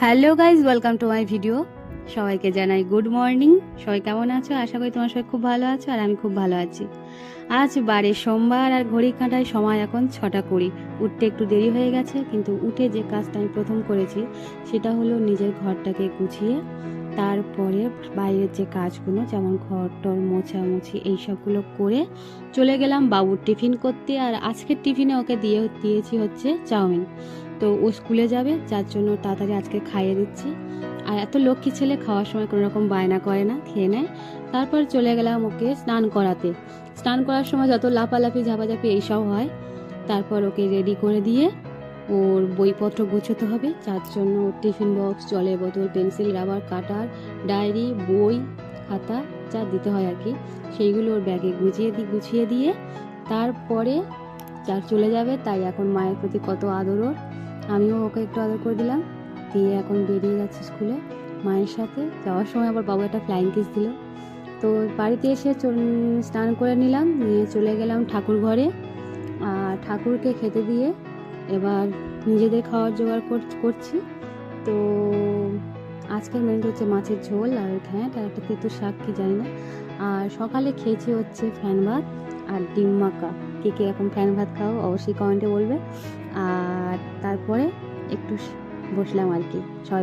Hello guys, welcome to my video. সবাইকে জানাই good morning. সবাই কেমন আছো? আশা করি তোমার সবাই খুব ভালো আছো, আর আমি খুব ভালো আছি। আজ বারে সোমবার, আর ঘড়ি কাঁটায় সময় এখন 6:20। উঠতে একটু দেরি হয়ে গেছে, কিন্তু উঠে যে কাজটা আমি প্রথম করেছি সেটা হলো নিজের ঘরটাকে গুছিয়ে তারপরে বাইরের যে কাজগুলো, যেমন ঘর টর মোছামুছি এইসবগুলো করে চলে গেলাম বাবুর টিফিন করতে। আর আজকের টিফিনে ওকে দিয়েছি হচ্ছে চাউমিন। তো ও স্কুলে যাবে, যার জন্য তাড়াতাড়ি আজকে খাইয়ে দিচ্ছি। আর এত লক্ষ্মী ছেলে, খাওয়ার সময় কোনো রকম বায়না করে না, খেয়ে নেয়। তারপর চলে গেলাম ওকে স্নান করাতে। স্নান করার সময় যত লাফালাফি ঝাপাঝাপি এইসব হয়, তারপর ওকে রেডি করে দিয়ে ওর বইপত্র গুছোতে হবে, যার জন্য ওর টিফিন বক্স, জলের বোতল, পেন্সিল, রাবার, কাটার, ডায়েরি, বই, খাতা যা দিতে হয় আর কি, সেইগুলো ওর ব্যাগে গুছিয়ে দিয়ে তারপরে যার চলে যাবে। তাই এখন মায়ের প্রতি কত আদর ওর, আমিও ওকে একটু আদর করে দিলাম, দিয়ে এখন বেরিয়ে যাচ্ছে স্কুলে মায়ের সাথে। যাওয়ার সময় আবার বাবু একটা ফ্লাইং কিস দিল। তো বাড়িতে এসে স্নান করে নিলাম, নিয়ে চলে গেলাম ঠাকুর ঘরে। আর ঠাকুরকে খেতে দিয়ে এবার নিজেদের খাওয়ার জোগাড় করছি। তো আজকের মেনুটা হচ্ছে মাছের ঝোল আর ঘ্যাঁট আর একটা তেঁতুর শাক, কি জানি না। আর সকালে খেয়েছি হচ্ছে ফ্যান ভাত আর ডিম মাখা। কে কে এখন ফ্যান ভাত খাও অবশ্যই কমেন্টে বলবে। আর তারপরে একটু বসলাম আর কি, সবাই